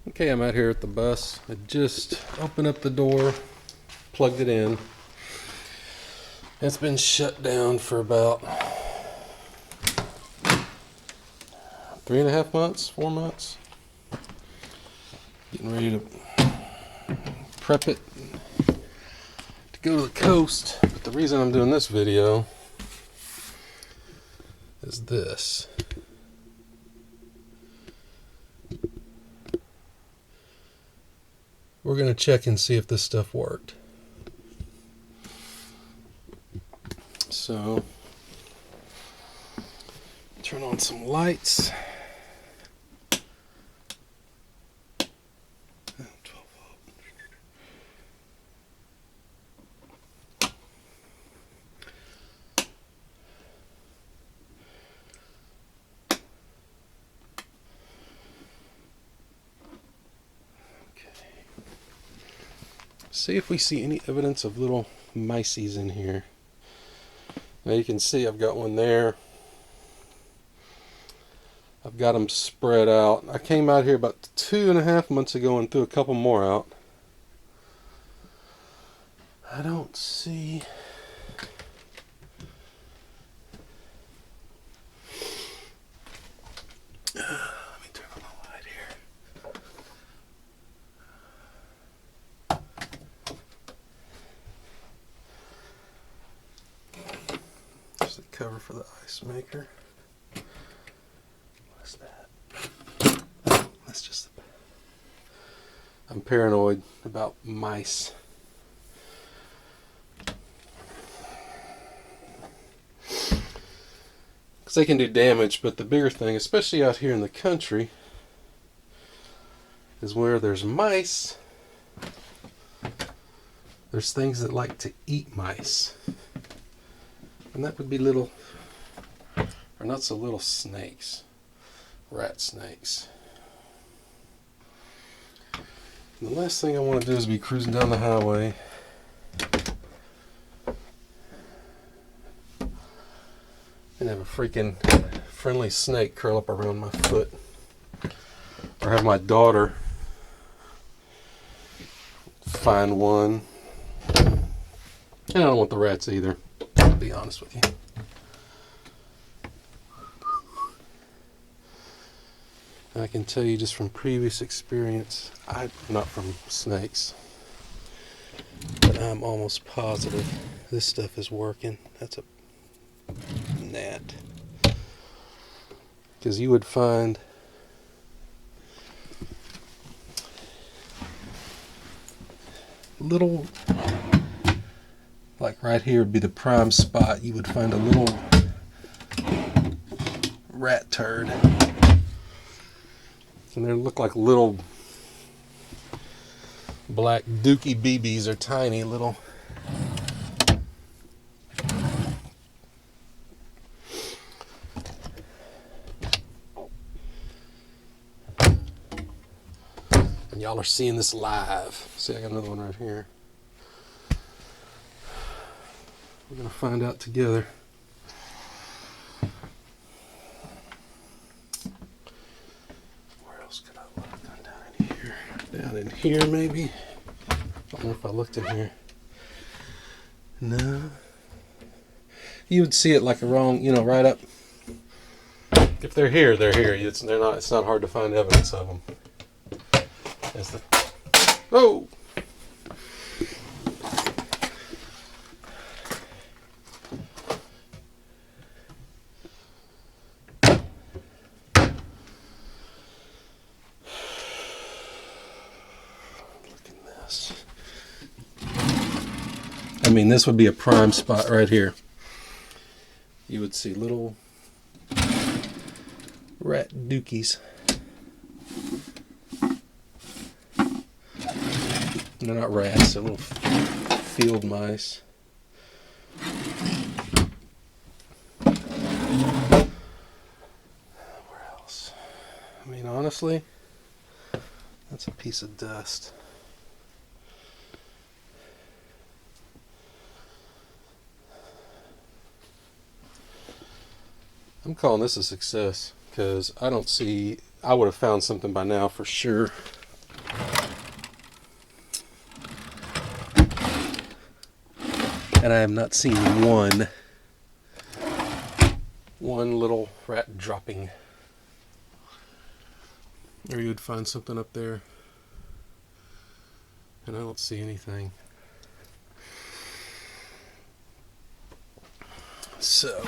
Okay, I'm out here at the bus. I just opened up the door, plugged it in. It's been shut down for about 3.5 months, 4 months. Getting ready to prep it to go to the coast. But the reason I'm doing this video is this. We're going to check and see if this stuff worked. So, turn on some lights. 12 volt. See if we see any evidence of little mices in here. Now you can see I've got one there. I've got them spread out. I came out here about 2.5 months ago and threw a couple more out. I don't see. Let me turn on the light here. There's the cover for the ice maker. What's that? That's just. I'm paranoid about mice. Because they can do damage, but the bigger thing, especially out here in the country, is where there's mice, there's things that like to eat mice. And that would be little, or not so little snakes, rat snakes. And the last thing I want to do is be cruising down the highway and have a freaking friendly snake curl up around my foot, or have my daughter find one. And I don't want the rats either, to be honest with you. I can tell you just from previous experience, I'm not from snakes, but I'm almost positive this stuff is working. That's a gnat. Because you would find little, like right here would be the prime spot, you would find a little rat turd. And they look like little black dookie BBs. Are tiny little. And y'all are seeing this live. See, I got another one right here. We're going to find out together. Down in here, maybe. I don't know if I looked in here. No. You would see it like a wrong, right up. If they're here, they're here. It's not hard to find evidence of them. Oh! I mean, this would be a prime spot right here. You would see little rat dookies. They're not rats, they're little field mice. Where else? I mean, honestly, that's a piece of dust. I'm calling this a success because I don't see, I would have found something by now for sure. And I have not seen one little rat dropping. Or you would find something up there, and I don't see anything. So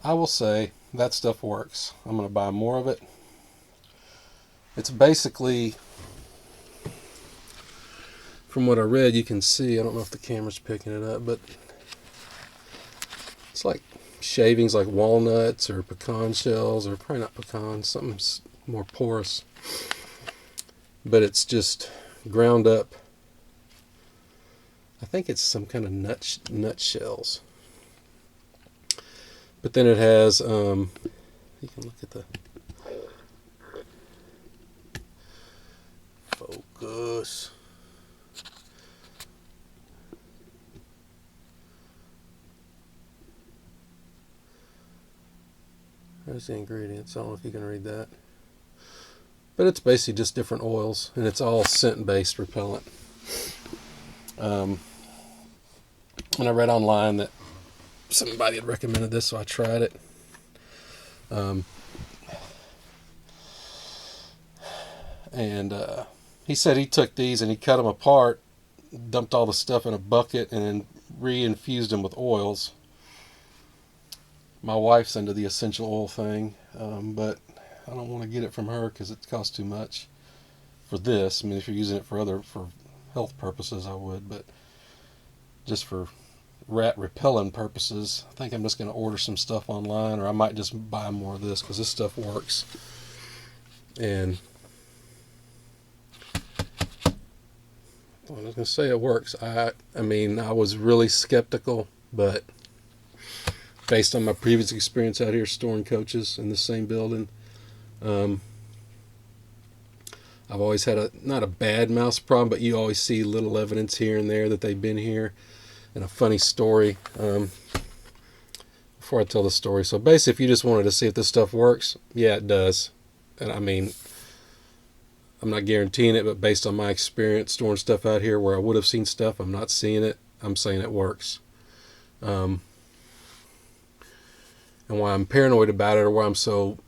I will say that stuff works. I'm going to buy more of it. It's basically, from what I read, you can see, I don't know if the camera's picking it up, but it's like shavings like walnuts or pecan shells, or probably not pecans, something more porous. But it's just ground up. I think it's some kind of nut shells. But then it has, you can look at the focus. There's the ingredients. I don't know if you can read that. But it's basically just different oils, and it's all scent-based repellent. And I read online that somebody had recommended this, so I tried it. He said he took these and he cut them apart, dumped all the stuff in a bucket, and then re-infused them with oils. My wife's into the essential oil thing, but I don't want to get it from her because it costs too much for this. I mean, if you're using it for health purposes, I would, but just for rat repellent purposes, I think I'm just going to order some stuff online, or I might just buy more of this because this stuff works. And I was going to say it works. I mean, I was really skeptical, but based on my previous experience out here storing coaches in the same building, I've always had not a bad mouse problem, but you always see little evidence here and there that they've been here. And a funny story, before I tell the story. So basically, if you just wanted to see if this stuff works, yeah, it does. And I mean, I'm not guaranteeing it, but based on my experience storing stuff out here where I would have seen stuff, I'm not seeing it. I'm saying it works. And why I'm paranoid about it, or why I'm so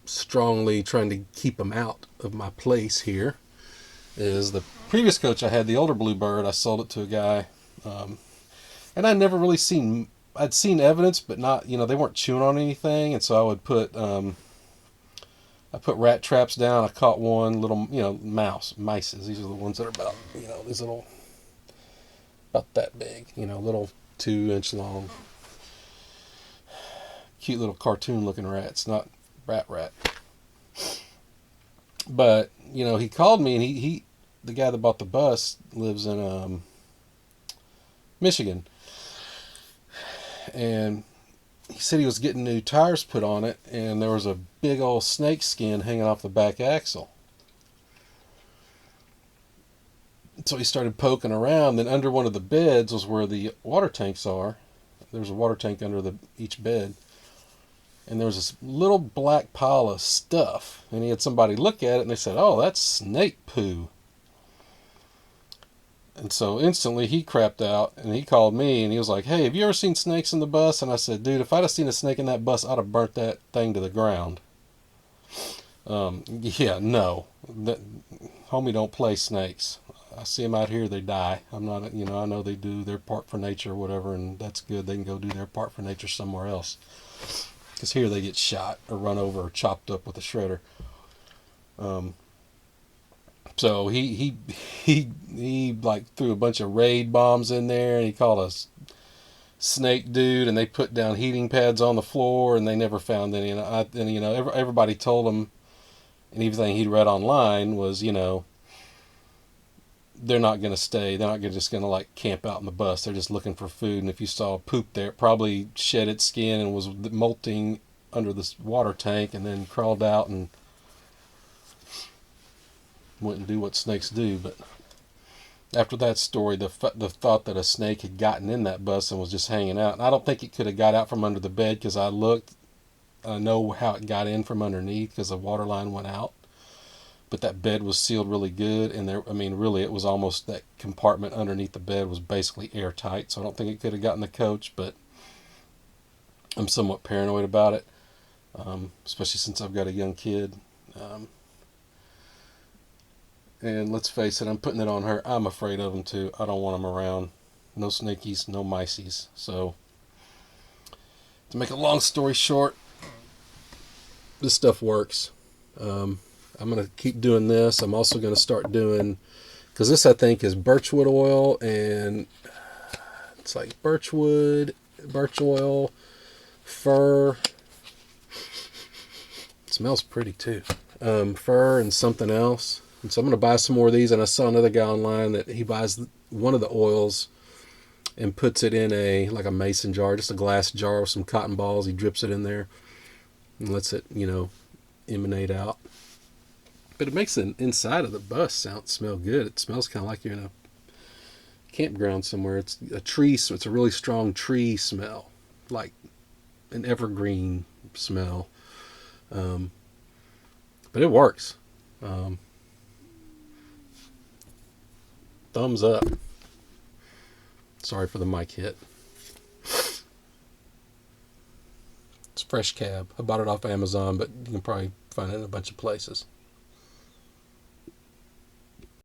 strongly trying to keep them out of my place here, is the previous coach I had, the older Bluebird, I sold it to a guy, and I never really I'd seen evidence, but not, they weren't chewing on anything, and so I would put rat traps down. I caught one little, mices. These are the ones that are about, these little, about that big, little 2-inch long, cute little cartoon looking rats, not rat. But, he called me, and he the guy that bought the bus lives in Michigan. And he said he was getting new tires put on it, and there was a big old snake skin hanging off the back axle. So he started poking around. Then under one of the beds was where the water tanks are. There's a water tank under each bed. And there was this little black pile of stuff. And he had somebody look at it, and they said, "Oh, that's snake poo." And so instantly he crapped out, and he called me, and he was like, "Hey, have you ever seen snakes in the bus?" And I said, "Dude, if I'd have seen a snake in that bus, I'd have burnt that thing to the ground." Yeah, no. Homie don't play snakes. I see them out here, they die. I'm not, I know they do their part for nature or whatever, and that's good. They can go do their part for nature somewhere else. Because here they get shot or run over or chopped up with a shredder. So he like threw a bunch of raid bombs in there, and he called us snake dude, and they put down heating pads on the floor, and they never found any. And everybody told him, and everything he'd read online was, they're not going to stay. They're not just going to like camp out in the bus. They're just looking for food. And if you saw poop there, it probably shed its skin and was molting under this water tank, and then crawled out and went and do what snakes do. But after that story, the thought that a snake had gotten in that bus and was just hanging out, and I don't think it could have got out from under the bed, because I looked. I know how it got in from underneath because the water line went out. but that bed was sealed really good, and there, I mean, really, it was almost that compartment underneath the bed was basically airtight. So I don't think it could have gotten the coach, but I'm somewhat paranoid about it, especially since I've got a young kid. And let's face it, I'm putting it on her. I'm afraid of them too. I don't want them around. No snakies, no miceys. So, to make a long story short, this stuff works. I'm going to keep doing this. I'm also going to start doing, because this I think is birchwood oil, and it's like birch oil, fir. It smells pretty too. Fir and something else. And so I'm going to buy some more of these. And I saw another guy online that he buys one of the oils and puts it in like a mason jar, just a glass jar with some cotton balls. He drips it in there and lets it, emanate out. But it makes the inside of the bus smell good. It smells kind of like you're in a campground somewhere. It's a tree, so it's a really strong tree smell, like an evergreen smell. But it works. Thumbs up. Sorry for the mic hit. It's fresh cab. I bought it off Amazon, but you can probably find it in a bunch of places.